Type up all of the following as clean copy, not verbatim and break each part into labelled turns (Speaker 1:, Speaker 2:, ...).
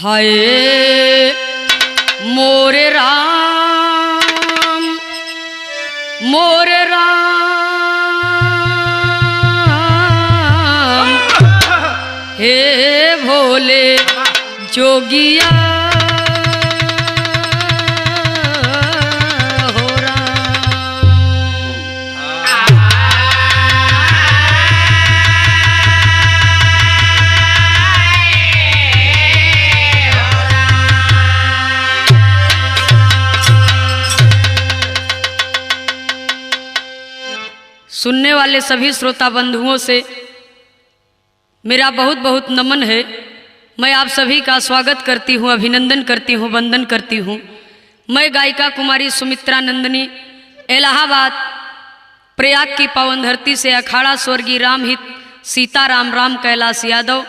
Speaker 1: हाय मोरे राम मोरे राम हे भोले जोगिया हो सुनने वाले सभी श्रोता बंधुओं से मेरा बहुत बहुत नमन है। मैं आप सभी का स्वागत करती हूँ, अभिनंदन करती हूँ, वंदन करती हूँ। मैं गायिका कुमारी सुमित्रा नंदनी इलाहाबाद प्रयाग की पावन धरती से अखाड़ा स्वर्गीय रामहित सीताराम राम कैलाश यादव,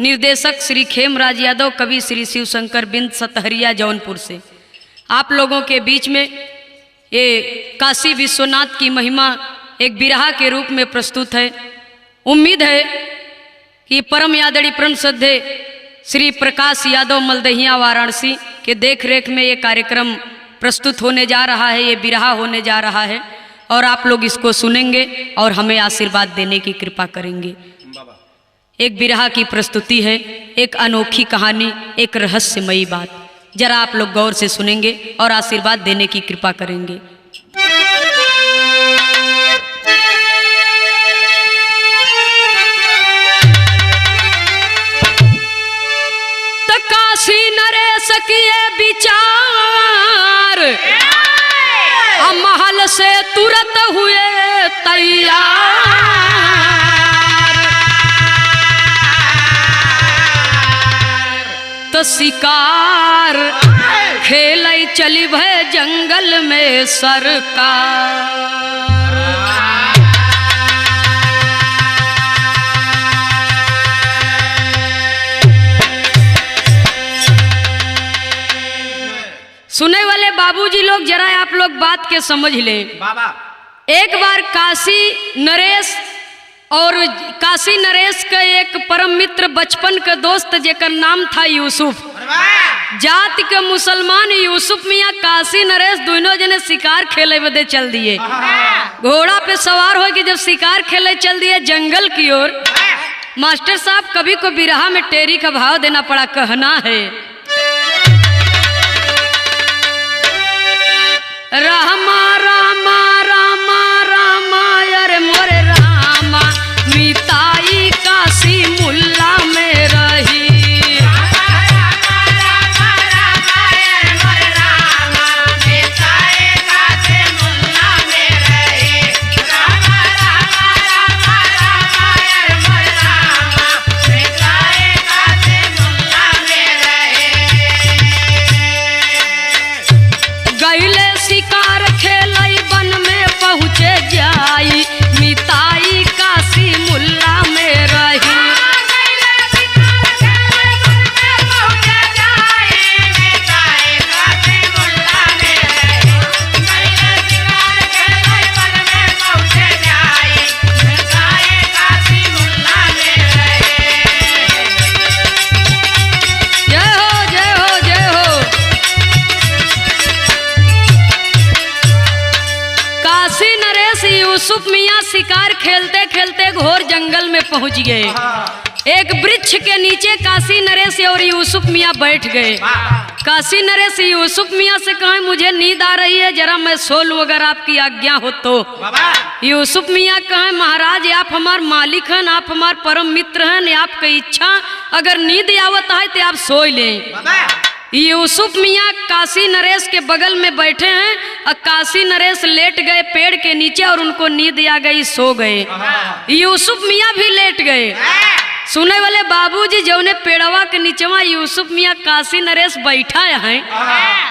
Speaker 1: निर्देशक श्री खेमराज यादव, कवि श्री शिवशंकर बिंद सतहरिया जौनपुर से आप लोगों के बीच में ये काशी विश्वनाथ की महिमा एक बिरहा के रूप में प्रस्तुत है। उम्मीद है कि परम यादड़ी प्रण श्रद्धे श्री प्रकाश यादव मलदहिया वाराणसी के देख रेख में ये कार्यक्रम प्रस्तुत होने जा रहा है, ये बिरहा होने जा रहा है और आप लोग इसको सुनेंगे और हमें आशीर्वाद देने की कृपा करेंगे। एक बिरहा की प्रस्तुति है, एक अनोखी कहानी, एक रहस्यमयी बात। जरा आप लोग गौर से सुनेंगे और आशीर्वाद देने की कृपा करेंगे। काशी नरेश किए विचार महल से तुरंत हुए तैयार, तो शिकार खेल चली भय जंगल में सरकार। सुने वाले बाबूजी लोग जरा आप लोग बात के समझ लें। एक बार काशी नरेश का एक परम मित्र बचपन का दोस्त जेकर नाम था यूसुफ, जाति के मुसलमान यूसुफ मियाँ काशी नरेश दोनों जने शिकार खेले बदे चल दिए। घोड़ा पे सवार हो के जब शिकार खेले चल दिए जंगल की ओर, मास्टर साहब कभी को बिरहा में टेरी का भाव देना पड़ा। कहना है रामा रामा रामा रामा अरे मोरे रामा मिताई काशी मुल्ला में रही। यूसुफ मियाँ शिकार खेलते खेलते घोर जंगल में पहुंच गए। एक वृक्ष के नीचे काशी नरेश और यूसुफ मियाँ बैठ गए। काशी नरेश यूसुफ मियाँ से कहे मुझे नींद आ रही है, जरा मैं सो लूं अगर आपकी आज्ञा हो तो। यूसुफ मियाँ कहे महाराज आप हमार मालिक हैं, आप हमार परम मित्र हैं, आपकी इच्छा अगर नींद आवत है तो आप सो लें। यूसुफ मियाँ काशी नरेश के बगल में बैठे हैं और काशी नरेश लेट गए पेड़ के नीचे और उनको नींद आ गई, सो गए। यूसुफ मियाँ भी लेट गए। सुने वाले बाबूजी जौने पेड़वा के नीचवा यूसुफ मियाँ काशी नरेश बैठा है,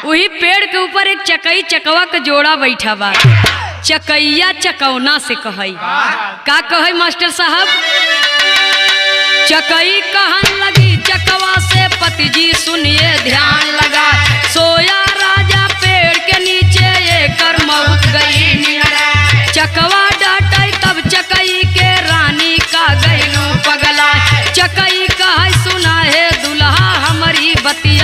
Speaker 1: वही पेड़ के ऊपर एक चकई चकवा का जोड़ा बैठा बा। चकैया चकौना से कहई का कहई मास्टर साहब। चकई कहन लगी चकवा से पति जी सुनिए ध्यान लगा, सोया राजा पेड़ के नीचे ये कर मौत गई। चकवा डांटे तब चकई के रानी का गईलू पगला, चकई कह सुना है दुल्हा हमारी बती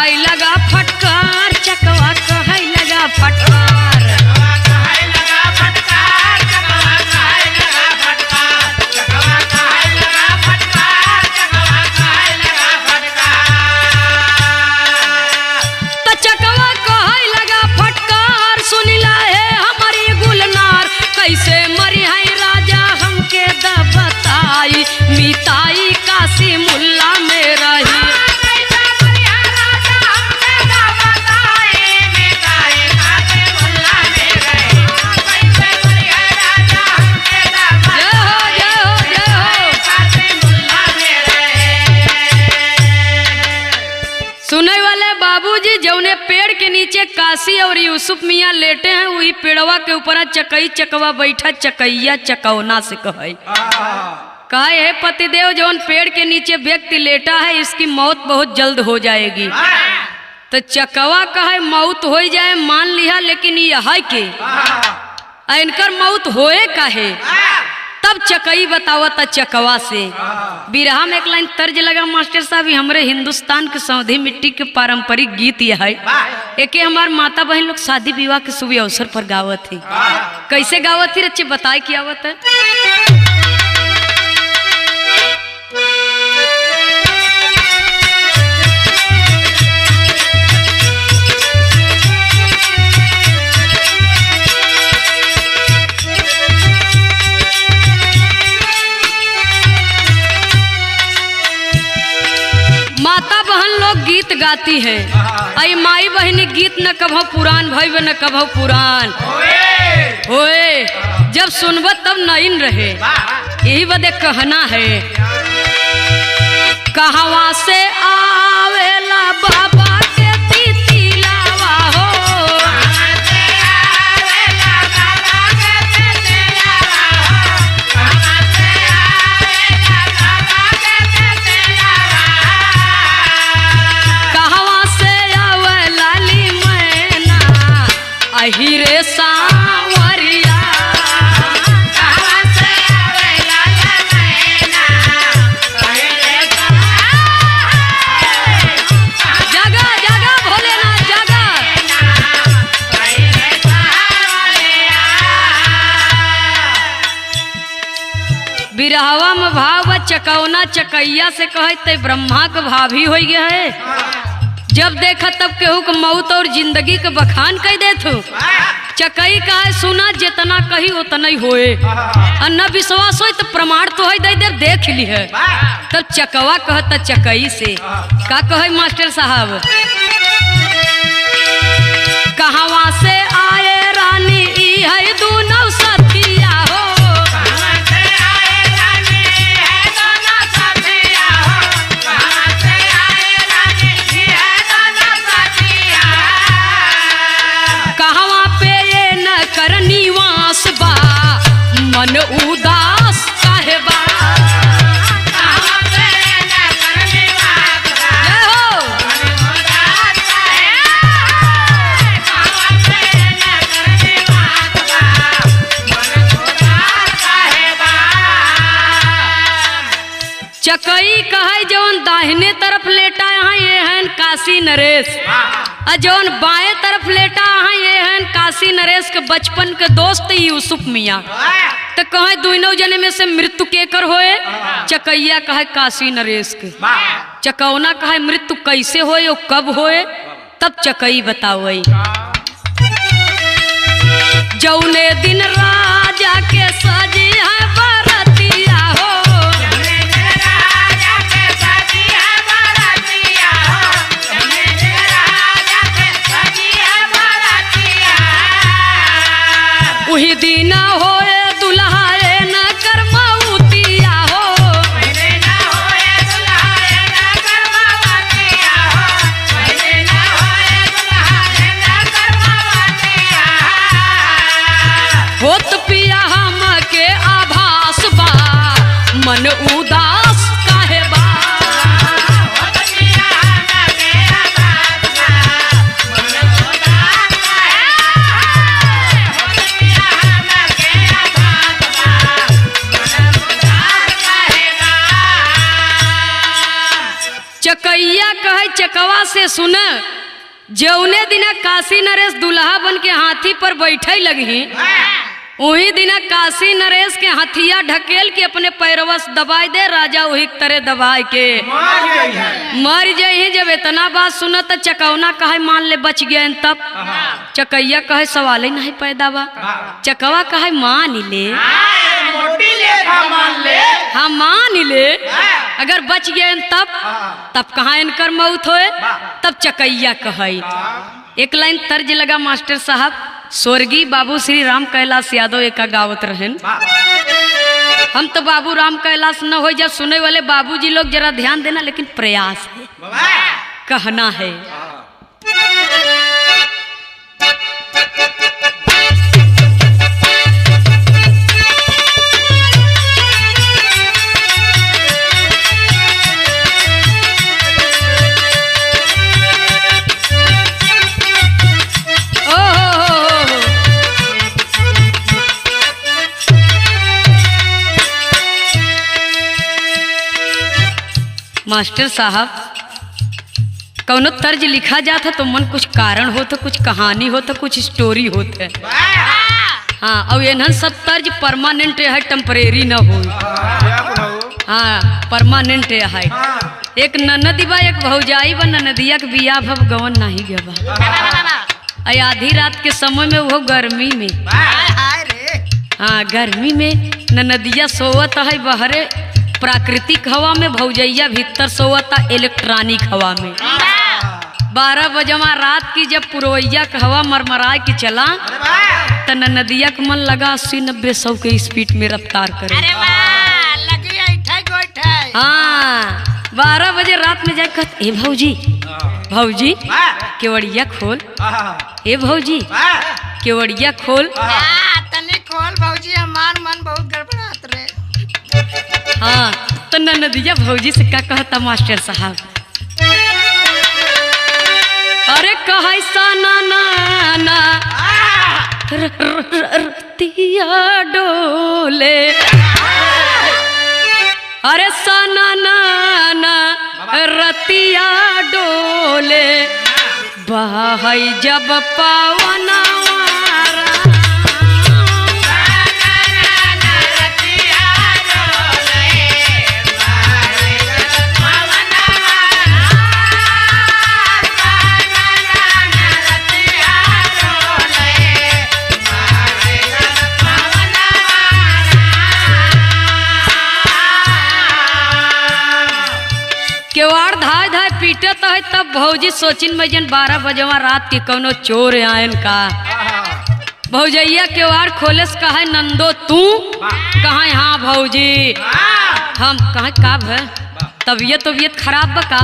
Speaker 1: कहै लगा फटकार, चकवा कहै लगा फटकार। तो चकवा कहै लगा फटकार, सुनिला है हमारी गुलनार, कैसे मरी है राजा हमके द बताई, मिताई काशी मुल्ला में रही। सुने वाले बाबूजी, जौने पेड़ के नीचे काशी और यूसुफ मियाँ लेटे हैं, वही पेड़वा के ऊपर चकई चकवा बैठा, चकैया चकौना से कहे है पतिदेव, जौन पेड़ के नीचे व्यक्ति लेटा है इसकी मौत बहुत जल्द हो जाएगी। तो चकवा कहे मौत हो जाए मान लिया, लेकिन यह है कि इनकर मौत होए काहे। तब चकई बतावता चकवा से। बिरहा में एक लाइन तर्ज लगा मास्टर साहब, हमरे हिंदुस्तान के सौंधी मिट्टी के पारंपरिक गीत यह है। एक हमार माता बहन लोग शादी विवाह के शुभ अवसर पर गावत थी। कैसे गावत थी रच्चे बताए क्या आवत है। माता बहन लोग गीत गाती है, आई माई बहनी गीत न कभो पुरान भाई न कभो पुरान होए, जब सुनब तब नईन रहे। यही बदे कहना है, कहवा से आवेला बाबा के तितिलावा हो, हीरे सांवरिया, जगा जगा भोलेनाथ जगा। बिरहवा में भाव चकौना चकैया से कहे ते ब्रह्मा के भाभी हो गया है। जब देखा तब केहू के मौत और जिंदगी के बखान कह दे थू। चकई का है सुना जितना कही उतना ही होए, और न विश्वास हो तो प्रमाण तो है दे देख ली है। तब चकवा कहता चकई से का कहे मास्टर साहब, कहवा से आए रानी ई है दूनौ सथिया हो, मन उदास काहे बा, चकई कहे जौन दाहिने तरफ लेटा यहाँ ये है काशी नरेश, और जौन बाएं तरफ लेटा यहाँ ये है काशी नरेश के बचपन के दोस्त यूसुफ मियाँ। तो कहे दोनों जने में से मृत्यु के कर होए, चकैया कहे काशी नरेश के, चकौना कहे मृत्यु कैसे होए और कब होए। तब चकई बताओ, जौने दिन राजा के सजी है बरतिया हो, वही दिन होए दुल्हाए न करमौतिया हो, होत पिया हम के आभास बा, मन उदास काहे बा, चकैया कहे चकवा से सुन, जौने दिना काशी नरेश दुल्हा बन के हाथी पर बैठे लगी, वही दिना काशी नरेश के हथिया ढकेल के अपने पैरवा से दबाई दे, राजा वही तरह दबाई के मर जाये। जब इतना बात सुना तो चकौना कहे मान ले बच गए, तब चकैया कहे सवाल ही नहीं पैदा बा, चकवा कहे मान ले, हाँ मान ले, अगर बच गए तब कहाँ इनकर मौत होए। तब चकैया कहे, एक लाइन तर्ज लगा मास्टर साहब, स्वर्गीय बाबू श्री राम कैलाश यादव एक गावत रहन। हम तो बाबू राम कैलाश न हो, जब सुने वाले बाबूजी लोग जरा ध्यान देना, लेकिन प्रयास है, कहना है। मास्टर साहब, कौनो तर्ज लिखा जाता तो मन कुछ कारण हो, तो कुछ कहानी हो, तो कुछ स्टोरी होते है। हाँ, और ये सब तर्ज परमानेंट है, टेम्परेरी न हो। हाँ, परमानेंट है। एक ननदी बा, एक भौजाई बा, ननदिया के बियाह भव गवन नहीं गया बा, आधी रात के समय में, वो गर्मी में। हाँ, गर्मी में ननदिया सोवत है बहरे प्राकृतिक हवा में, भौजैया भीतर सोवता इलेक्ट्रॉनिक हवा में। 12 बजमा रात की जब पुरवैया का हवा मरमराए के चला, तो नदिया का मन लगा 80-90-100 के स्पीड में रफ्तार करे। हाँ, 12 बजे रात में जाकर ए भौजी, भौजी केवड़िया खोल, ए भौजी केवड़िया खोल,
Speaker 2: तने खोल भौजी, हमार मन बहुत गड़बड़ात रहे।
Speaker 1: हाँ, तो नदिया भौजी से क्या कहता मास्टर साहब, अरे कहे साना नाना रतिया डोले, अरे साना नाना रतिया डोले, बहाई जब पावना केवाड़ धाय धाय पीटत है। तब भौजी सोचिन में जन 12 बजवा रात के कौनो चोर आयन का। भौजैया केवाड़ खोले से कहा, नंदो तू कहा? हाँ भौजी, हम कहा का भै तबीयत खराब बका,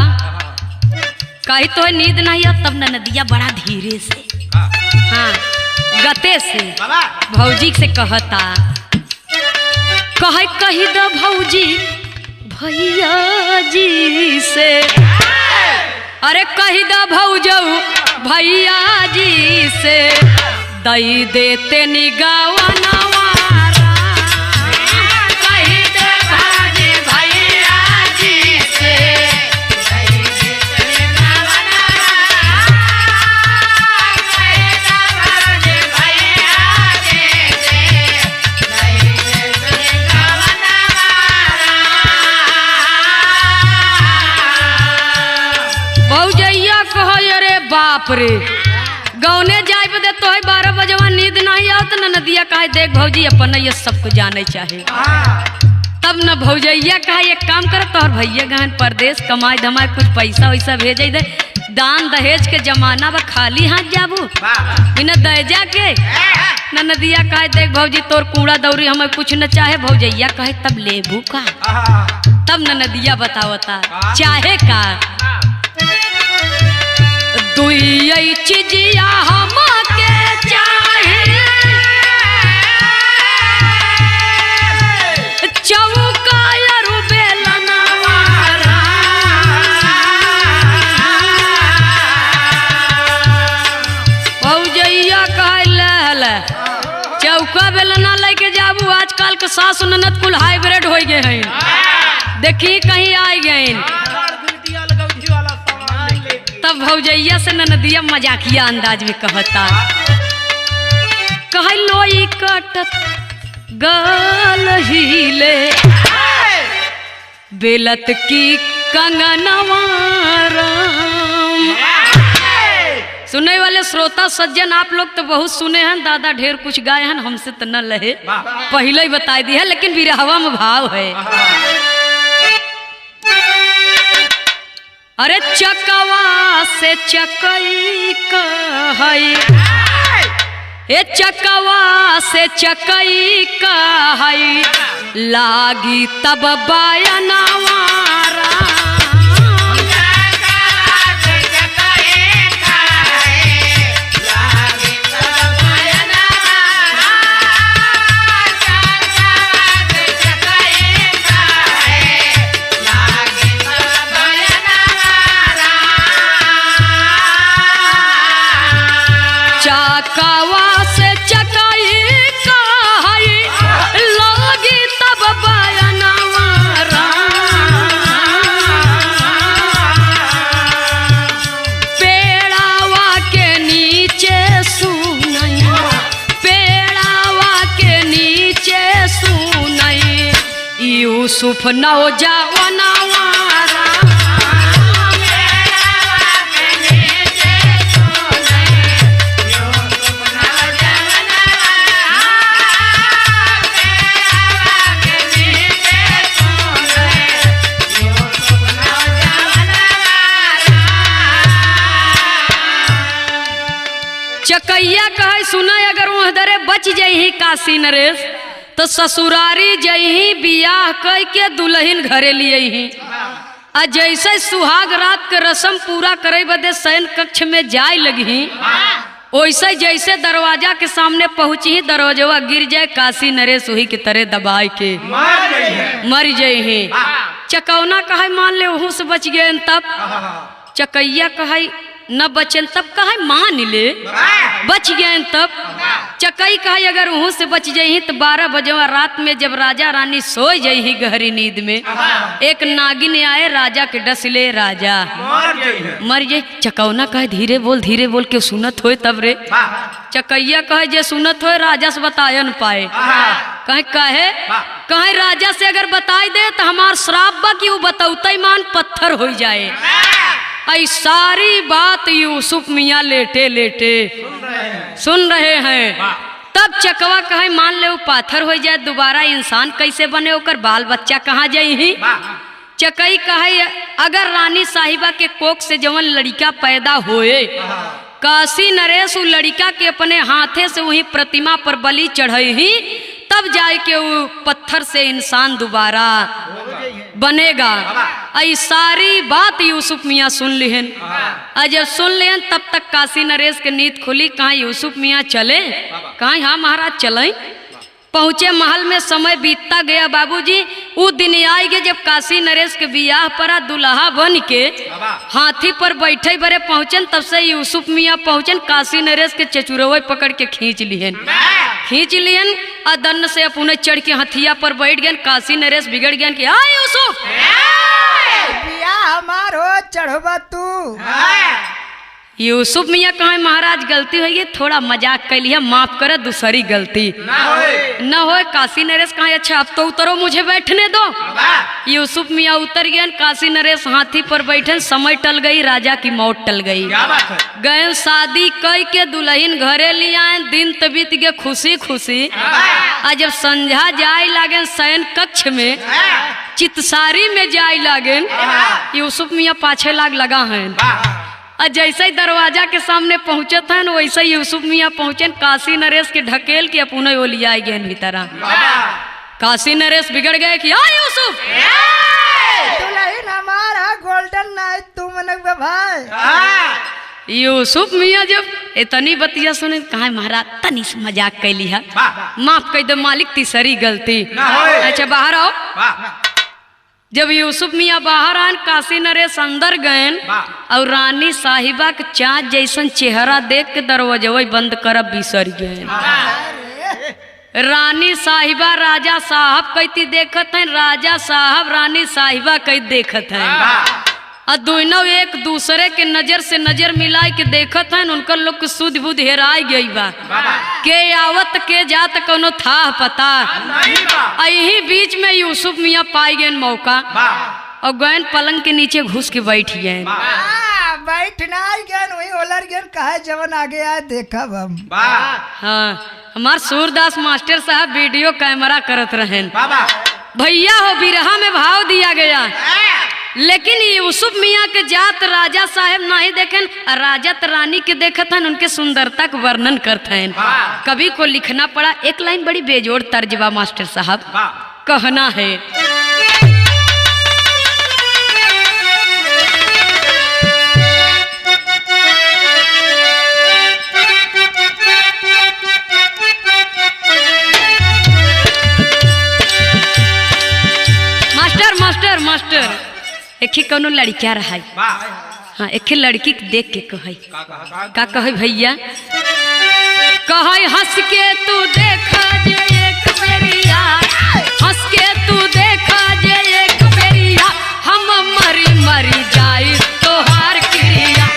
Speaker 1: कही तो है नींद नहीं है। तब नदिया बड़ा धीरे से, हाँ गते से भौजी से कहता, कही द भौजी भैया जी से, अरे कही द भौजऊ भैया जी से, दई देते निगावा नवारा, कही दे भाजी भैया जी से, दई देते निगावा नवारा, कही द भाजी भैया जी से, दई देते निगावा नवारा। भौजैया कहो, अरे बाप रे, गौने जाए बदे तो 12 बजवा नींद नहीं आओ। तो नदिया कहे, देख भौजी अपन ये सबको जाने चाहे। तब न भौजैया कहे, एक काम कर, तोहर भैया गहन परदेश कमाए धमाए कुछ पैसा वैसा भेज दे, दान दहेज के जमाना बा, खाली हाथ जाबू बिना दहेजा के। नदिया कहे, देख भौजी तोर कूड़ा दौरी हमें कुछ न चाहे। भौजैया कहे, तब लेबू का? तब नदिया बतावता, चाहे का दुई चिजिया हमके चाहे, चौका अरु बेलनवारा, भौजैया कहले चौका बेलना लेके जाबू। आजकल के सास ननद कुल हाइब्रिड हो गए हैं, देखी कहीं आ गए। तब भौजैया से ननदिया मजाकिया अंदाज में कहता, कह लोई कटत गल हिले बेलत की कंगनवा राम। सुनने वाले श्रोता सज्जन आप लोग तो बहुत सुने हैं, दादा ढेर कुछ गाए हैं, हमसे तो न लहे, पहले ही बता दी है, लेकिन बिरहवा में भाव है। अरे चकवा से चकई कहई, ए चकवा से चकई कहई लागी तब बायनवा राम। चकवा से चकई कहई लागी तब बायनवा राम। पेड़ावा के नीचे सुनई, पेड़ावा के नीचे सुनई यूसुफ नौजवानवा राम। चकैया कहे सुना, अगर उधरे बच जही काशी नरेश तो ससुरारी जही बियाह कह के दुल्हन घरे लिए। आ जैसे सुहाग रात के रस्म पूरा करे बदे शयन कक्ष में जाए लगी, वैसे जैसे दरवाजा के सामने पहुंची दरवाजा गिर जाए, काशी नरेश वही के तरह दबाए के मर जाये। चकौना कहे मान ले वहू से बच गए, तब चकैया कहे न बचन, तब कहे मान ले बच गए। तब चकई कहे अगर वहू से बच जाही तो 12 बजे रात में जब राजा रानी सो जाही गहरी नींद में, एक नागिन आए राजा के डस ले, राजा मर जाए। चकौना कहे धीरे बोल के सुनत होए तब रे। चकैया कहे जे सुनत होए राजा से बताए न पाए। कहे राजा से अगर बताई दे तो हमार श्राप बा कि वो बतौते मान पत्थर हो जाए। आई सारी बात यूसुफ मियाँ लेटे लेटे सुन रहे हैं। तब चकवा कहे मान ले वो पाथर हो जाए, दोबारा इंसान कैसे बने, ओकर बाल बच्चा कहाँ जाई। चकई कहे अगर रानी साहिबा के कोख से जवन लड़का पैदा होए, काशी नरेश उ लड़का के अपने हाथे से वही प्रतिमा पर बलि चढ़ई, तब जाए के वो पत्थर से इंसान दोबारा बनेगा। आई सारी बात यूसुफ मियाँ सुन लिहन। जब सुन लिहन तब तक काशी नरेश के नींद खुली। कहाँ यूसुफ मियाँ चले, कहाँ हाँ महाराज चले। पहुँचे महल में, समय बीतता गया बाबूजी। वो दिन आई गए जब काशी नरेश के बियाह पर दुल्हा बन के हाथी पर बैठे बरे पहुँचन। तब से यूसुफ मियाँ पहुँचन, काशी नरेश के चचुरवे पकड़ के खींच लिहन अदन से अपने चढ़ के हथिया पर बैठ गए। काशी नरेश बिगड़ गए कि हाँ यूसुफ
Speaker 2: हमार हो चढ़बा तू।
Speaker 1: यूसुफ मियाँ कहा महाराज गलती हुई है, थोड़ा मजाक कर लिया, माफ करे, दूसरी गलती न हो। काशी नरेश कहा अच्छा अब तो उतरो, मुझे बैठने दो। यूसुफ मियाँ उतर गए। काशी नरेश हाथी पर बैठे, समय टल गई, राजा की मौत टल गई। गए शादी कई के दुल्हन घरे ले आए, दिन तबीत गए खुशी खुशी। आज जब संध्या जाए लागे शयन कक्ष में, चितसारी में जाए लागे, यूसुफ मियाँ पाछे लगा है। जैसे ही दरवाजा के सामने पहुंचत हैं वैसे ही यूसुफ मियाँ पहुंचे। काशी नरेश के ढकेल के अपने वो लिया गए भीतर। काशी नरेश बिगड़ गए कि हाँ यूसुफ
Speaker 2: दुल्हन हमारा गोल्डन नाइट तू मनक भाई।
Speaker 1: यूसुफ मियाँ जब इतनी बतिया सुने, कहा महाराज तनी से मजाक कैली है, माफ कर दो मालिक, तीसरी गलती। अच्छा बाहर आओ। जब यूसुफ मियाँ बाहर आए, काशी नरेश अंदर गए और रानी साहिबा के चाँद जैसन चेहरा देख के दरवाजा बंद कर बिसर गए। रानी साहिबा राजा साहब कैती देखत हैं, राजा साहब रानी साहिबा कैती देखत हैं। और दोनों एक दूसरे के नजर से नजर मिलाए के देखत हैं, उनकर लोग के सुध बुध हेराई गई बा। के आवत के जात कोनो था पता। यही बीच में यूसुफ मियाँ पाई गए मौका और गैन पलंग के नीचे घुस के बैठ गए।
Speaker 2: बैठना वही ओलर गन कहा जवन आगे आए देखा हम।
Speaker 1: हाँ, हमार सूरदास मास्टर साहब वीडियो कैमरा करत रहे। भैया हो बिरहा में भाव दिया गया, लेकिन यूसुफ मियाँ के जात राजा साहब नहीं देखें, राजा रानी के देखत हैं, उनके सुंदरता का वर्णन करते हैं। कवि को लिखना पड़ा। एक लाइन बड़ी बेजोड़ तर्जबा मास्टर साहब, कहना है मास्टर एक ही कोनो लड़किया रहा। हाँ, एक लड़की के देख के कहे का कहे भैया, कहे हंस के तू देखा जे एक बेरिया, हंस के तू देखा जे एक बेरिया, हम मरी मरी जाई तोहार क्रिया।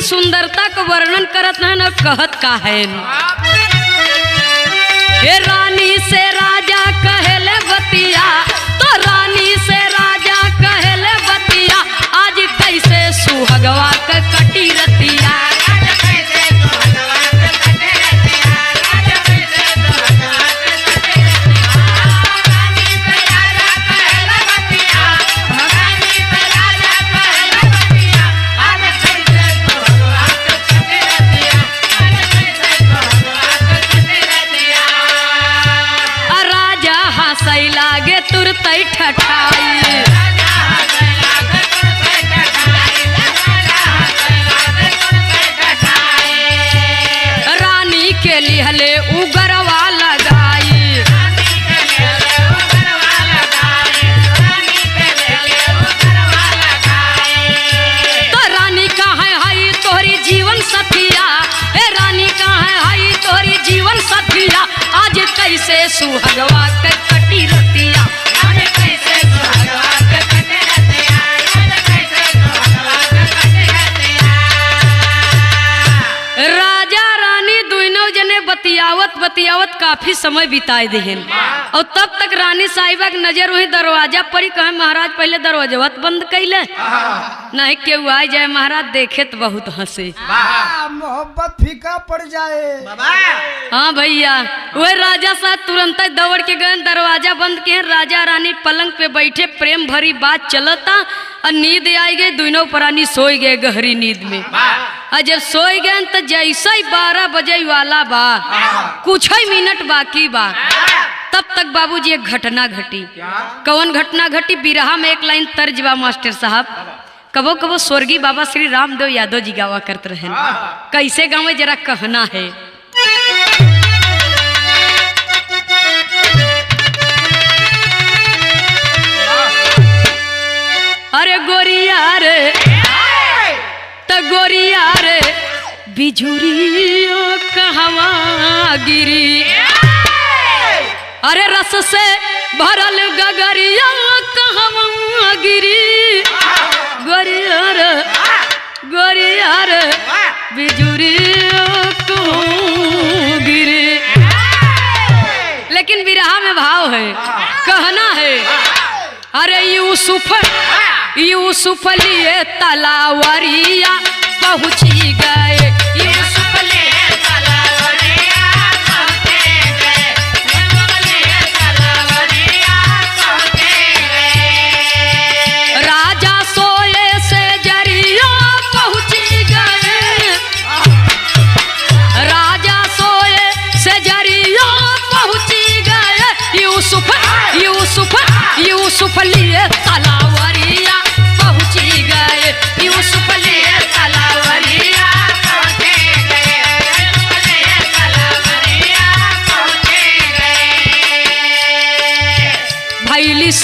Speaker 1: सुंदरता का वर्णन करत है न, कहत का है हे रानी से राजा कहले बतिया, तो रानी से राजा कहले बतिया, आज कैसे सुहगवा के कटी रतिया। लागे तुरतई ठठाई, रानी के लिहले उगरवा लगाई, तो रानी कहाँ है तोहरी जीवन सथिया, हे रानी कहाँ है तोहरी जीवन सथिया, आज कैसे सुहगवा के कटी रतिया। राजा रानी दोनों जने बतियावत बतियावत काफी समय बिताए देहन, और तब तक रानी साहिबा की नजर वही दरवाजा पर ही कहे महाराज पहले दरवाजा बंद कैले, नहीं केहू आ जाए महाराज देखे तो बहुत हंसे,
Speaker 2: मोहब्बत फीका पड़ जाए।
Speaker 1: हाँ भैया, वह राजा साहब तुरंत दौड़ के गए, दरवाजा बंद किए। राजा रानी पलंग पे बैठे, प्रेम भरी बात चलता और नींद आई गई। दोनों प्राणी सोई गए गहरी नींद में। और जब सोई गए तो जैसा ही 12 बजे वाला बा, कुछ ही मिनट बाकी बा, तब तक बाबूजी एक घटना घटी। कौन घटना घटी? बिरहा में एक लाइन तर्ज बा मास्टर साहब, कबो कबो स्वर्गीय बाबा श्री रामदेव यादव जी गावा करते रहे। कैसे गावे जरा कहना है, अरे गोरिया रे त गोरिया रे बिजुरियो कहवा गिरी, अरे रस से भरल गगरिया कहवा गिरी, गोरिया रे बिजुरियो कहवा गिरी। लेकिन बिरहा में भाव है, कहना है, अरे यूसुफ लिए तलावरिया पहुंची गए, यूसुफ लिए तलावरिया पहुंचे गए, तलावरिया पहुंचे गए। राजा सोए से जरिया पहुंची गए, राजा सोए से जरिया पहुंची गए, यूसुफ लिए तलावरिया पहुंची गए, यूसुफ लिए तलावरिया पहुंचे गए, तलावरिया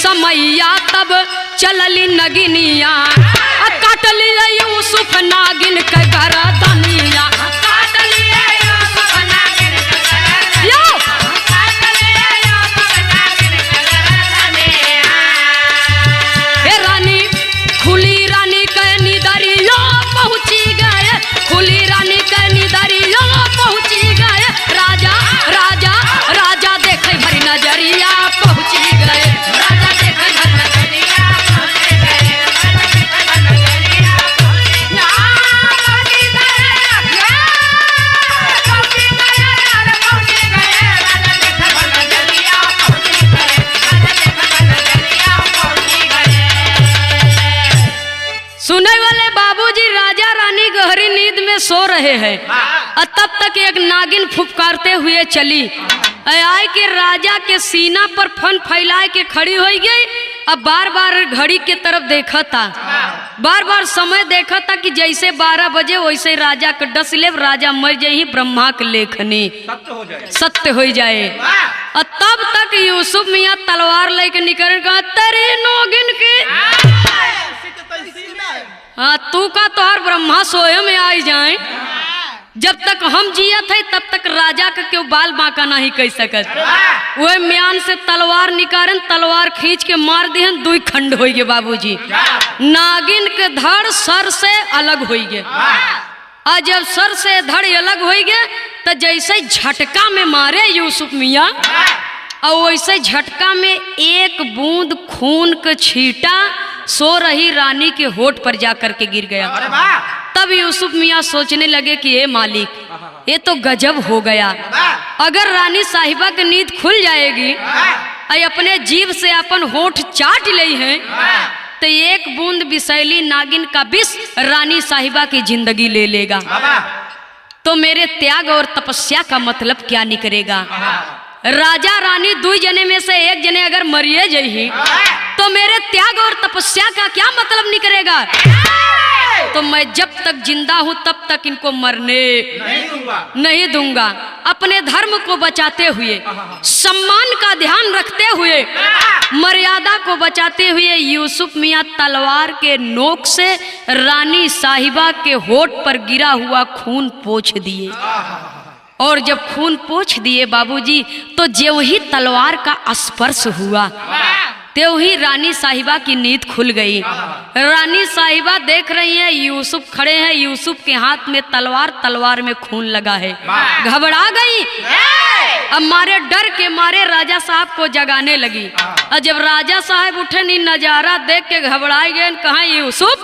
Speaker 1: समैया तब चलली नगिनिया काटली यूसुफ नागिन के गर्दनिया हे रानी खुली रानी के निदरिया पहुंची गए खुली रानी के निदरिया पहुंची गए राजा राजा राजा देखे भरी नजरिया पहुंची गए राजा देखे भरी नजरिया पहुंची गए सुने वाले बाबूजी राजा रानी गहरी नींद में सो रहे हैं और तब तक एक नागिन फुफकारते हुए चली आय के राजा के सीना पर फन फैलाए के खड़ी हो गई। अब बार बार घड़ी के तरफ देखा था, बार बार समय देखा था कि जैसे 12 बजे वैसे राजा के डस ले राजा मर जाये ब्रह्मा के लेखनी सत्य हो जाए। और तब तक यूसुफ मियाँ तलवार लेके निकल गए तेरी नोगिन की हाँ तू का तोहर ब्रह्मा सोए में आई जाए। जब तक हम जिया थे तब तक राजा का क्यों बाल बांका नहीं कह सकत। वह म्यान से तलवार निकालन तलवार खींच के मार दिहन 2 खंड हो गए बाबूजी। नागिन के धड़ सर से अलग हो गए। और जब सर से धड़ अलग हो गए तो जैसे झटका में मारे यूसुफ मियाँ और वैसे झटका में एक बूंद खून का छींटा सो रही रानी के होठ पर जाकर के गिर गया। तब यूसुफ मियाँ सोचने लगे कि ये मालिक ये तो गजब हो गया। अगर रानी साहिबा की नींद खुल जाएगी और अपने जीभ से अपन होठ चाट ले हैं तो एक बूंद विषैली नागिन का विष रानी साहिबा की जिंदगी ले लेगा। तो मेरे त्याग और तपस्या का मतलब क्या निकलेगा। राजा रानी 2 जने में से 1 जने अगर मरिए जाही तो मेरे त्याग और तपस्या का क्या मतलब निकलेगा। तो मैं जब तक जिंदा हूं तब तक इनको मरने नहीं दूंगा। अपने धर्म को बचाते हुए सम्मान का ध्यान रखते हुए मर्यादा को बचाते हुए यूसुफ मियाँ तलवार के नोक से रानी साहिबा के होठ पर गिरा हुआ खून पोंछ दिए। और जब खून पोंछ दिए बाबूजी तो ज्यों ही तलवार का स्पर्श हुआ त्यों ही रानी साहिबा की नींद खुल गई। रानी साहिबा देख रही है यूसुफ खड़े हैं, यूसुफ के हाथ में तलवार, तलवार में खून लगा है। घबरा गई। अब मारे डर के मारे राजा साहब को जगाने लगी। और जब राजा साहब उठे नी नजारा देख के घबराए गए। कहा यूसुफ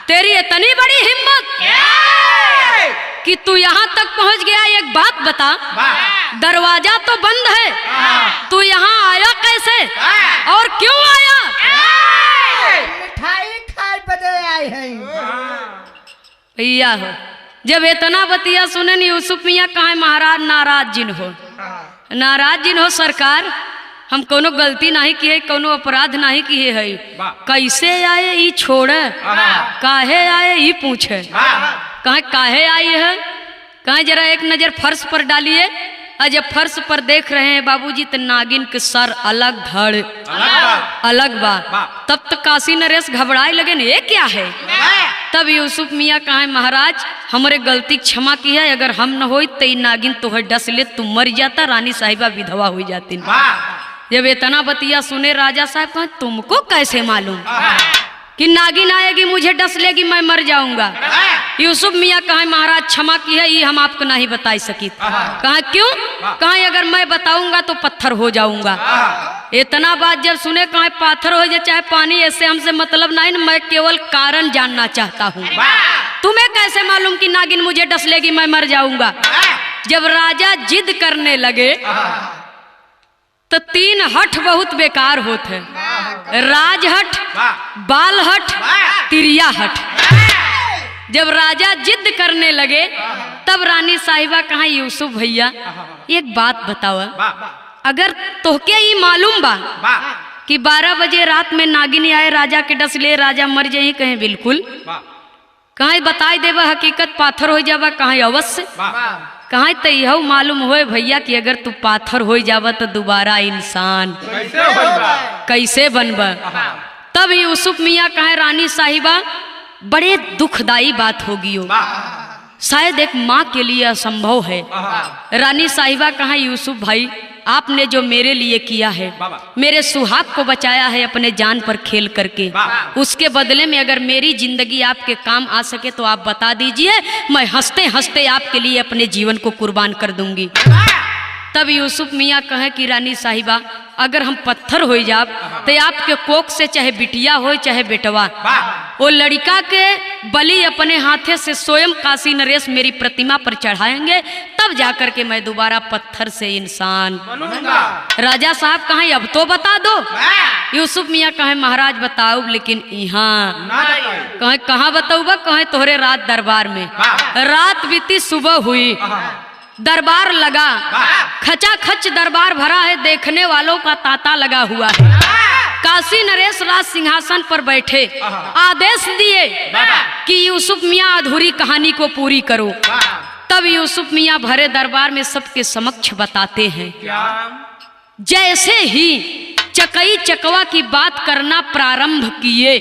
Speaker 1: तेरी इतनी बड़ी हिम्मत कि तू यहाँ तक पहुँच गया। एक बात बता, दरवाजा तो बंद है, तू यहाँ आया कैसे और क्यों आया?
Speaker 2: मिठाई खाए बदे आए हैं
Speaker 1: भैया हो। जब इतना बतिया सुने नहीं यूसुफ मियाँ कहा महाराज नाराज जिन हो, नाराज जिन हो सरकार, हम कोनो गलती नहीं किए, कोनो अपराध नहीं किए है। कैसे आए ई छोड़े, काहे आए ई पूछे। कहा काहे आई है, कहा जरा एक नजर फर्श पर डालिए। और जब फर्श पर देख रहे हैं बाबूजी तो नागिन के सर अलग धड़ अलग बा। तब तक काशी नरेश घबराए लगे ये क्या है। तब यूसुफ मियाँ कहा महाराज हमरे गलती क्षमा की है, अगर हम न हो तो नागिन तुहर डस ले, तू मर जाता, रानी साहिबा विधवा हो जाती। जब इतना बतिया सुने राजा साहब कहा तुमको कैसे मालूम कि नागिन आएगी मुझे डस लेगी मैं मर जाऊंगा। यूसुफ मियाँ कहा महाराज क्षमा की है, ये हम आपको नहीं बता सकी। कहा क्यों? कहा अगर मैं बताऊंगा तो पत्थर हो जाऊंगा। इतना बात जब सुने कहा पाथर हो जाए चाहे पानी, ऐसे हमसे मतलब नहीं, मैं केवल कारण जानना चाहता हूँ। तुम्हें कैसे मालूम कि नागिन मुझे डस लेगी मैं मर जाऊंगा। जब राजा जिद करने लगे तो 3 हठ बहुत बेकार होते हैं, राजहठ, बालहठ, तिरिया हठ। जब राजा जिद करने लगे तब रानी साहिबा कहा यूसुफ भैया एक बात बताओ, अगर तोहके ये मालूम बा कि 12 बजे रात में नागिन आए राजा के डस ले राजा मर जाए, कहे बिल्कुल। कहा बताई देवा हकीकत पाथर हो जावा, कहा अवश्य। कहाँ तो यह मालूम होए भैया कि अगर तू पाथर हो जावा तो दोबारा इंसान कैसे बनबा। तब यूसुफ मियाँ कहे रानी साहिबा बड़े दुखदाई बात होगी हो, शायद एक माँ के लिए असंभव है। रानी साहिबा कहा यूसुफ भाई आपने जो मेरे लिए किया है, मेरे सुहाग को बचाया है अपने जान पर खेल करके, उसके बदले में अगर मेरी जिंदगी आपके काम आ सके तो आप बता दीजिए, मैं हंसते हंसते आपके लिए अपने जीवन को कुर्बान कर दूंगी। तब यूसुफ मियाँ कहे कि रानी साहिबा अगर हम पत्थर हो जाब तो आपके कोख से चाहे बिटिया हो चाहे बेटवा, वो लड़का के बलि अपने हाथे से स्वयं काशी नरेश मेरी प्रतिमा पर चढ़ाएंगे, तब जाकर के मैं दोबारा पत्थर से इंसान बनूंगा। राजा साहब कहें अब तो बता दो। यूसुफ मियाँ कहें महाराज बताओ, लेकिन यहाँ कहें कहाँ बताऊबा, कहें तोहरे रात दरबार में। रात बीती सुबह हुई, दरबार लगा, खचाखच दरबार भरा है, देखने वालों का तांता लगा हुआ है। काशी नरेश राज सिंहासन पर बैठे, आदेश दिए कि यूसुफ मियाँ अधूरी कहानी को पूरी करो। तब यूसुफ मियाँ भरे दरबार में सबके समक्ष बताते हैं। जैसे ही चकई चकवा की बात करना प्रारंभ किए,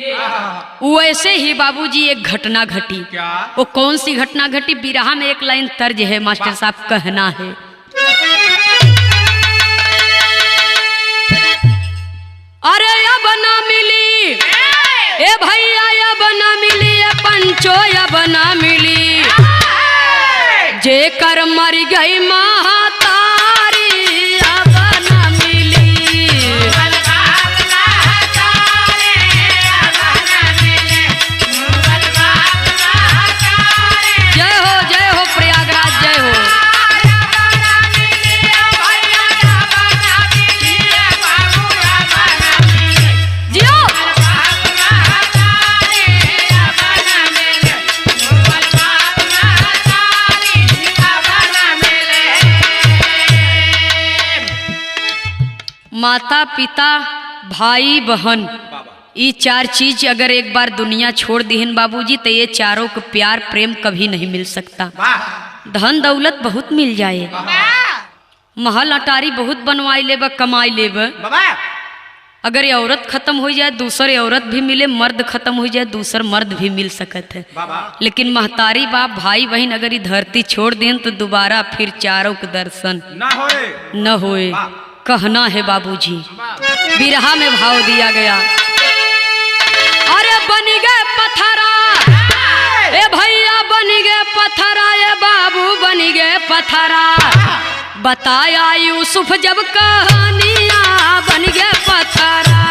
Speaker 1: वैसे ही बाबूजी एक घटना घटी। वो कौन सी घटना घटी? बिरहा में एक लाइन तर्ज है मास्टर साहब, कहना है अरे अब ना मिली ए भैया, अब ना मिली ए पंचो, अब ना मिली जेकर मर गई महातारी, अब ना मिली। जय हो प्रयागराज, जय हो। माता पिता भाई बहन ये चार चीज अगर एक बार दुनिया छोड़ दीहन बाबूजी तो ये चारों को प्यार प्रेम कभी नहीं मिल सकता। धन दौलत बहुत मिल जाए, महल अटारी बहुत बनवाई लेब, कमाई लेब, अगर ये औरत खत्म हो जाए दूसरे औरत भी मिले, मर्द खत्म हो जाए दूसर मर्द भी मिल सकत है, लेकिन महतारी बाप भाई बहन अगर ये धरती छोड़ दें तो दोबारा फिर चारों के दर्शन न होए। कहना है बाबूजी, बिरहा में भाव दिया गया। अरे बन गए पत्थरा ए भैया, बन गए पत्थरा, ए बाबू बन गए पत्थरा, बताया यूसुफ जब कहानियां बन गए पत्थरा।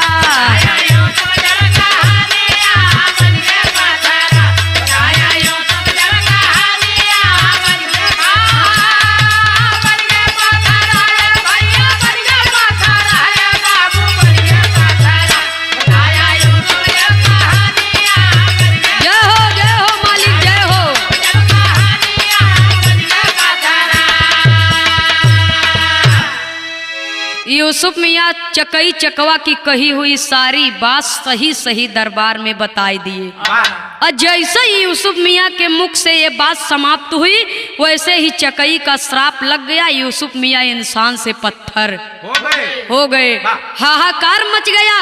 Speaker 1: यूसुफ मियाँ चकई चकवा की कही हुई सारी बात सही सही दरबार में बताई दिए, और जैसे ही यूसुफ मियाँ के मुख से ये बात समाप्त हुई वैसे ही चकई का श्राप लग गया। यूसुफ मियाँ इंसान से पत्थर हो गए। हाहाकार मच गया,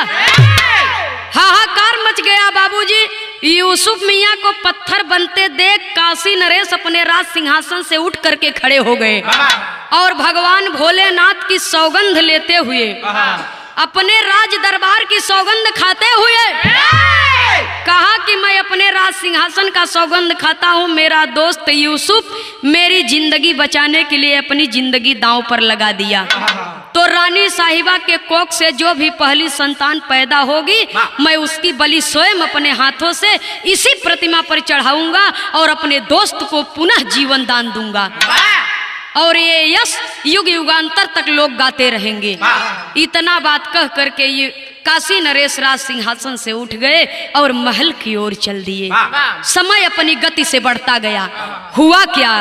Speaker 1: हाहाकार मच गया बाबूजी। यूसुफ मियाँ को पत्थर बनते देख काशी नरेश अपने राज सिंहासन से उठ करके खड़े हो गए और भगवान भोलेनाथ की सौगंध लेते हुए, अपने राज दरबार की सौगंध खाते हुए कहा कि मैं अपने राज सिंहासन का सौगंध खाता हूँ, मेरा दोस्त यूसुफ मेरी जिंदगी बचाने के लिए अपनी जिंदगी दांव पर लगा दिया, तो रानी साहिबा के कोख से जो भी पहली संतान पैदा होगी मैं उसकी बलि स्वयं अपने हाथों से इसी प्रतिमा पर चढ़ाऊंगा और अपने दोस्त को पुनः जीवन दान दूंगा, और ये यश युग युगांतर तक लोग गाते रहेंगे। इतना बात कह करके ये काशी नरेश राज सिंहासन से उठ गए और महल की ओर चल दिए। समय अपनी गति से बढ़ता गया। हुआ क्या?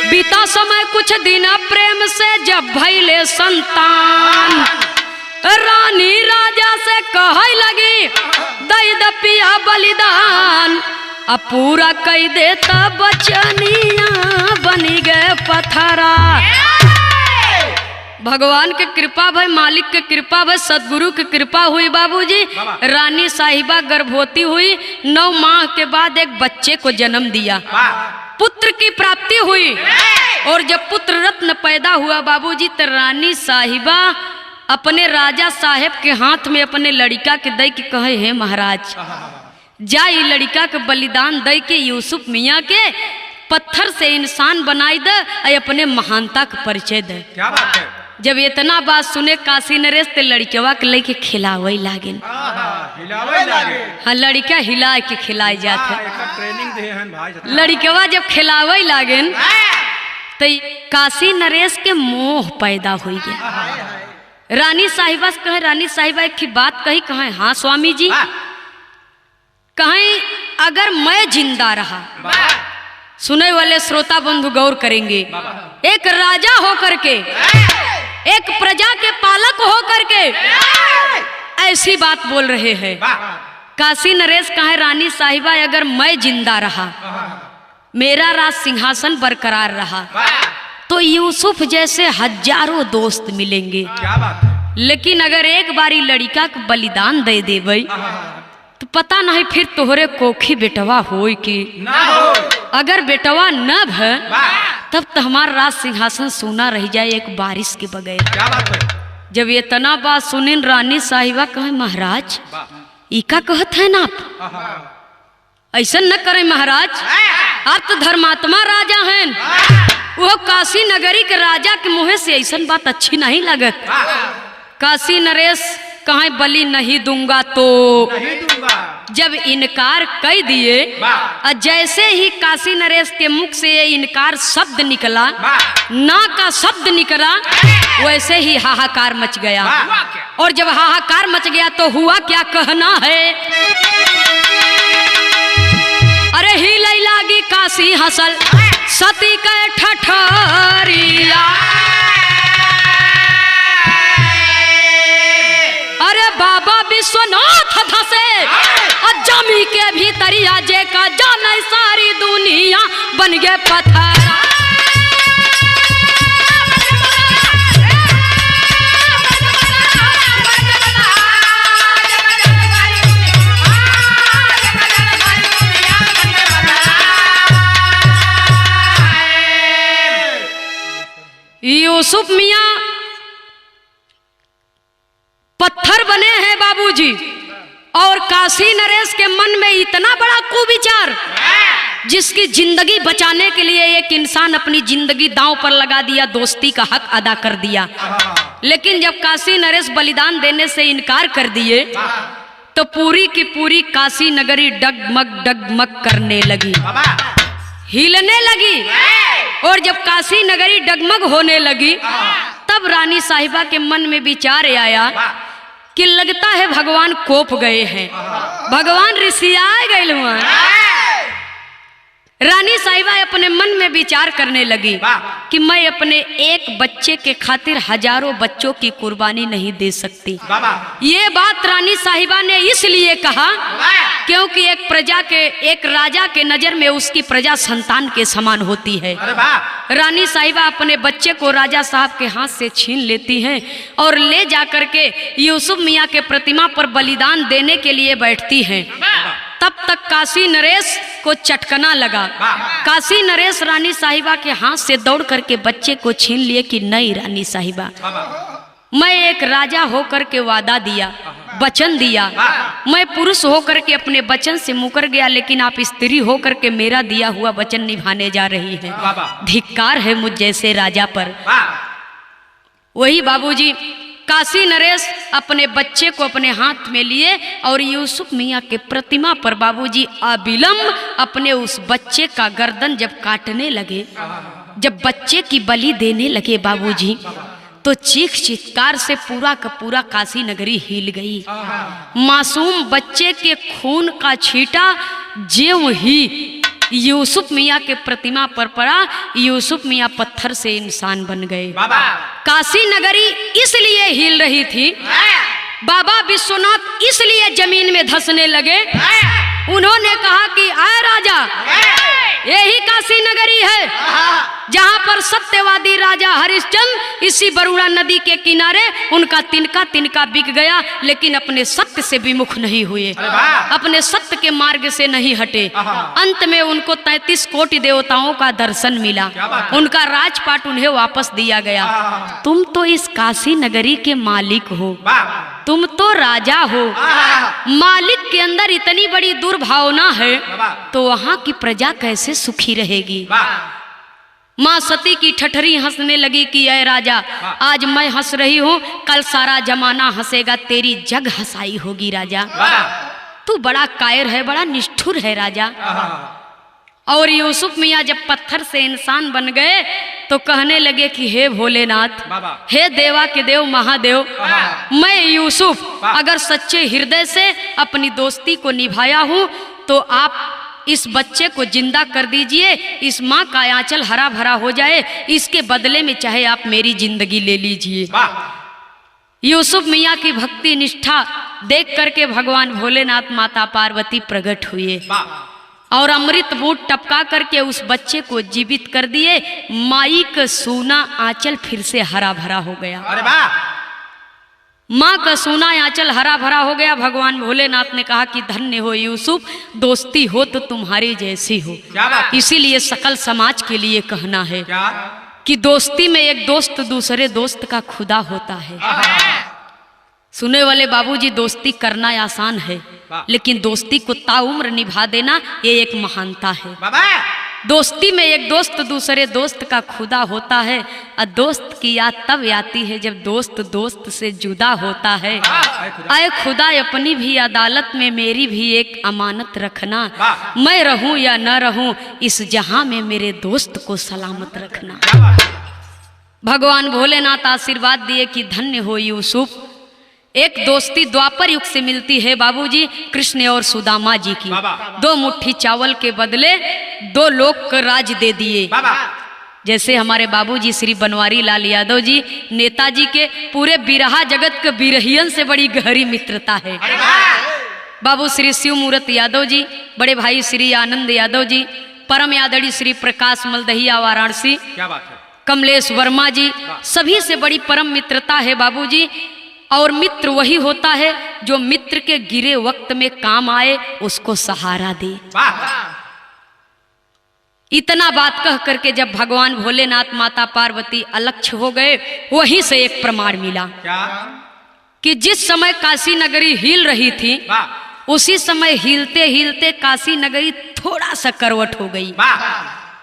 Speaker 1: बीता समय कुछ दिन प्रेम से जब भइले संतान, रानी राजा से कहे लगी दई द पिया बलिदान, अब पूरा कई देता बचनिया बनी गए पथरा। भगवान के कृपा भाई, मालिक के कृपा भाई, सदगुरु की कृपा हुई बाबूजी। रानी साहिबा गर्भवती हुई, 9 माह के बाद एक बच्चे को जन्म दिया, पुत्र की प्राप्ति हुई। और जब पुत्र रत्न पैदा हुआ बाबूजी, तो रानी साहिबा अपने राजा साहेब के हाथ में अपने लड़का के दई के कहे हैं, महाराज जा ये लड़का के बलिदान दई के यूसुफ मियाँ के पत्थर से इंसान बनाई दे और अपने महानता का परिचय दे।
Speaker 3: क्या बात है?
Speaker 1: जब इतना बात सुने काशी नरेश ते लड़कवा के लेके खिलावे लागिन। हाँ, लड़का हिला के खिलाई जाते।
Speaker 3: ट्रेनिंग दे हैं भाई।
Speaker 1: लड़कवा जब खिलावे लागिन तो काशी नरेश के मोह पैदा हुई गया। रानी साहिबा से कहे, रानी साहिबा एक की बात कही, कहे हाँ स्वामी जी, कहें अगर मैं जिंदा रहा, सुने वाले श्रोता बंधु गौर करेंगे, एक राजा होकर के, एक प्रजा के पालक होकर के ऐसी बात बोल रहे हैं। काशी नरेश कहे रानी साहिबा अगर मैं जिंदा रहा, मेरा राज सिंहासन बरकरार रहा, तो यूसुफ जैसे हजारों दोस्त मिलेंगे।
Speaker 3: क्या बात है?
Speaker 1: लेकिन अगर एक बारी लड़का का बलिदान दे देवे तो पता नहीं फिर तोहरे कोखी बेटवा होई कि
Speaker 3: ना हो।
Speaker 1: अगर बेटवा न भ तब तो हमारा राज सिंहासन सोना रह जाए एक बारिश के बगैर।
Speaker 3: क्या बात है?
Speaker 1: जब ये तना बात सुनिन रानी साहिबा कहे, महाराज इका कहत है ना आप, ऐसा न करें महाराज, आप तो धर्मात्मा राजा हैं, वो काशी नगरी के राजा के मुँह से ऐसा बात अच्छी नहीं लगत। काशी नरेश कहे बलि नहीं दूंगा तो
Speaker 3: नहीं दूंगा।
Speaker 1: जब इनकार कर दिए, और जैसे ही काशी नरेश के मुख से ये इनकार शब्द निकला, ना का शब्द निकला, वैसे ही हाहाकार मच गया। और जब हाहाकार मच गया तो हुआ क्या कहना है, अरे ही लई लागी काशी हसल सती के ठठरिया, अरे बाबा विश्वनाथ धसे जमी के भीतरिया जे का जाने सारी दुनिया बन गए पत्थर। यूसुफ मियाँ पत्थर बने हैं बाबूजी, और काशी नरेश के मन में इतना बड़ा कुविचार, जिसकी जिंदगी बचाने के लिए एक इंसान अपनी जिंदगी दांव पर लगा दिया, दोस्ती का हक अदा कर दिया। लेकिन जब काशी नरेश बलिदान देने से इनकार कर दिए तो पूरी की पूरी काशी नगरी डगमग करने लगी, हिलने लगी। और जब काशी नगरी डगमग होने लगी तब रानी साहिबा के मन में विचार आया कि लगता है भगवान कोप गए हैं, भगवान ऋषिया गए हुआ। रानी साहिबा अपने मन में विचार करने लगी कि मैं अपने एक बच्चे के खातिर हजारों बच्चों की कुर्बानी नहीं दे सकती। ये बात रानी साहिबा ने इसलिए कहा क्योंकि एक प्रजा के, एक राजा के नजर में उसकी प्रजा संतान के समान होती है। रानी साहिबा अपने बच्चे को राजा साहब के हाथ से छीन लेती हैं और ले जाकर के यूसुफ मियाँ के प्रतिमा पर बलिदान देने के लिए बैठती हैं। तब तक काशी नरेश को चटकना लगा। काशी नरेश रानी साहिबा के हाथ से दौड़ करके बच्चे को छीन लिए कि नहीं रानी साहिबा, मैं एक राजा होकर के वादा दिया, वचन दिया, मैं पुरुष होकर के अपने वचन से मुकर गया, लेकिन आप स्त्री होकर के मेरा दिया हुआ वचन निभाने जा रही हैं। धिक्कार है मुझ जैसे राजा पर। वही बाबूजी काशी नरेश अपने बच्चे को अपने हाथ में लिए और यूसुफ मियाँ के प्रतिमा पर बाबूजी अविलंब अपने उस बच्चे का गर्दन जब काटने लगे, जब बच्चे की बलि देने लगे बाबूजी, तो चीख चित्कार से पूरा का पूरा काशी नगरी हिल गई। मासूम बच्चे के खून का छींटा ज्यों ही यूसुफ मियाँ के प्रतिमा पर पड़ा, यूसुफ मियाँ पत्थर से इंसान बन गए। काशी नगरी इसलिए हिल रही थी, बाबा विश्वनाथ इसलिए जमीन में धंसने लगे। उन्होंने कहा कि आए राजा, यही काशी नगरी है जहां पर सत्यवादी राजा हरिश्चंद्र इसी बरुणा नदी के किनारे उनका तिनका तिनका बिक गया, लेकिन अपने सत्य से विमुख नहीं हुए, अपने सत्य के मार्ग से नहीं हटे। अंत में उनको 33 कोटि देवताओं का दर्शन मिला, उनका राजपाट उन्हें वापस दिया गया। तुम तो इस काशी नगरी के मालिक हो, तुम तो राजा हो, मालिक के अंदर इतनी बड़ी दुर्भावना है तो वहां की प्रजा कैसे सुखी रहेगी। माँ सती की ठठरी हंसने लगी कि ऐ राजा, आज मैं हंस रही हूँ, कल सारा जमाना हंसेगा, तेरी जग हंसाई होगी राजा। तू बड़ा कायर है, बड़ा निष्ठुर है राजा। और यूसुफ मियाँ जब पत्थर से इंसान बन गए तो कहने लगे कि हे भोलेनाथ, हे देवा के देव महादेव, मैं यूसुफ अगर सच्चे हृदय से अपनी दोस्ती को निभाया हूँ तो आप इस बच्चे को जिंदा कर दीजिए, इस माँ का आंचल हरा भरा हो जाए, इसके बदले में चाहे आप मेरी जिंदगी ले लीजिए। यूसुफ मियाँ की भक्ति निष्ठा देख करके भगवान भोलेनाथ माता पार्वती प्रकट हुए और अमृत बूट टपका करके उस बच्चे को जीवित कर दिए। माई का सोना आंचल फिर से हरा भरा हो गया।
Speaker 3: अरे वाह,
Speaker 1: माँ का सोना आंचल हरा भरा हो गया। भगवान भोलेनाथ ने कहा कि धन्य हो यूसुफ, दोस्ती हो तो तुम्हारी जैसी हो।
Speaker 3: क्या बात?
Speaker 1: इसीलिए सकल समाज के लिए कहना है
Speaker 3: क्या?
Speaker 1: कि दोस्ती में एक दोस्त दूसरे दोस्त का खुदा होता है। सुने वाले बाबूजी, दोस्ती करना आसान है, लेकिन दोस्ती को ताउम्र निभा देना ये एक महानता है।
Speaker 3: बाबा,
Speaker 1: दोस्ती में एक दोस्त दूसरे दोस्त का खुदा होता है, और दोस्त की याद तब आती है जब दोस्त दोस्त से जुदा होता है। आए खुदा, अपनी भी अदालत में मेरी भी एक अमानत रखना, मैं रहूं या न रहूं इस जहां में मेरे दोस्त को सलामत रखना। भगवान भोलेनाथ आशीर्वाद दिए कि धन्य हो यूसुफ। एक दोस्ती द्वापर युग से मिलती है बाबूजी, कृष्ण और सुदामा जी की। 2 मुट्ठी चावल के बदले 2 लोक का राज दे दिए। जैसे हमारे बाबूजी श्री बनवारी लाल यादव जी, नेताजी के पूरे बिरहा जगत के बिरहियन से बड़ी गहरी मित्रता है। बाबू श्री शिव मूर्त यादव जी, बड़े भाई श्री आनंद यादव जी, परम यादड़ी श्री प्रकाश मलदहिया वाराणसी,
Speaker 3: क्या बात है?
Speaker 1: कमलेश वर्मा जी, सभी से बड़ी परम मित्रता है बाबूजी। और मित्र वही होता है जो मित्र के गिरे वक्त में काम आए, उसको सहारा दे। इतना बात कह करके जब भगवान भोलेनाथ माता पार्वती अलक्ष्य हो गए, वहीं से एक प्रमाण मिला
Speaker 3: क्या?
Speaker 1: कि जिस समय काशी नगरी हिल रही थी, उसी समय हिलते हिलते काशी नगरी थोड़ा सा करवट हो गई,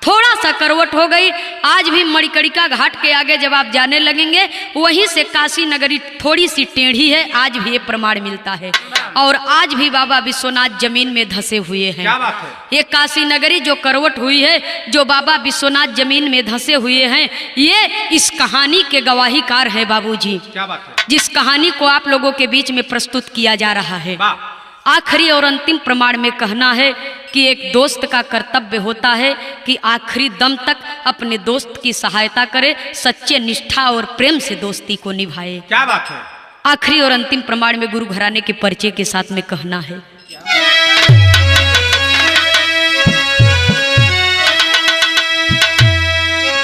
Speaker 1: थोड़ा सा करवट हो गई। आज भी मणिकर्णिका घाट के आगे जब आप जाने लगेंगे, वहीं से काशी नगरी थोड़ी सी टेढ़ी है, आज भी ये प्रमाण मिलता है। और आज भी बाबा विश्वनाथ जमीन में धंसे हुए हैं।
Speaker 3: क्या बात है?
Speaker 1: ये काशी नगरी जो करवट हुई है, जो बाबा विश्वनाथ जमीन में धंसे हुए हैं, ये इस कहानी के गवाहीकार हैं बाबूजी।
Speaker 3: क्या बात है?
Speaker 1: जिस कहानी को आप लोगों के बीच में प्रस्तुत किया जा रहा है, आखिरी और अंतिम प्रमाण में कहना है कि एक दोस्त का कर्तव्य होता है कि आखिरी दम तक अपने दोस्त की सहायता करे, सच्चे निष्ठा और प्रेम से दोस्ती को निभाए।
Speaker 3: क्या बात है?
Speaker 1: आखिरी और अंतिम प्रमाण में गुरु घराने के परिचय के साथ में कहना है।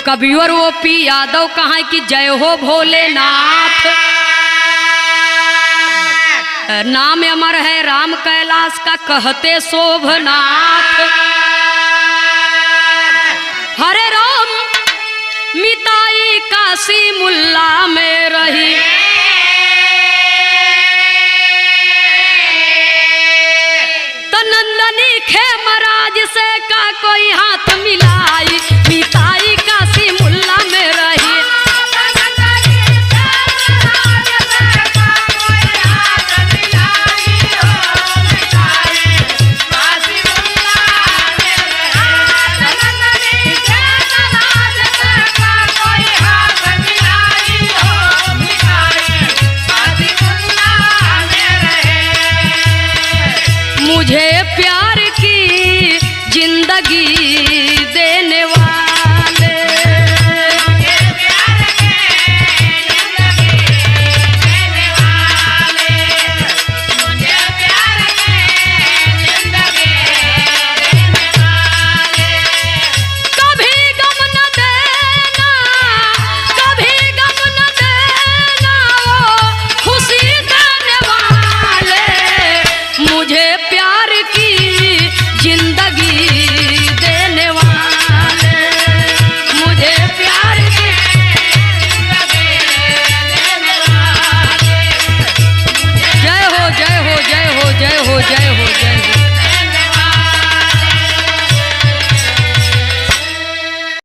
Speaker 1: कविवर ओपी यादव कहा कि जय हो भोलेनाथ, नाम अमर है राम कैलाश का कहते शोभनाथ। हरे राम मिताई काशी मुल्ला में रही, तनंदनी खेमराज से का कोई हाथ मिलाई, मिताई काशी मुल्ला में रही। मुझे प्यार की जिंदगी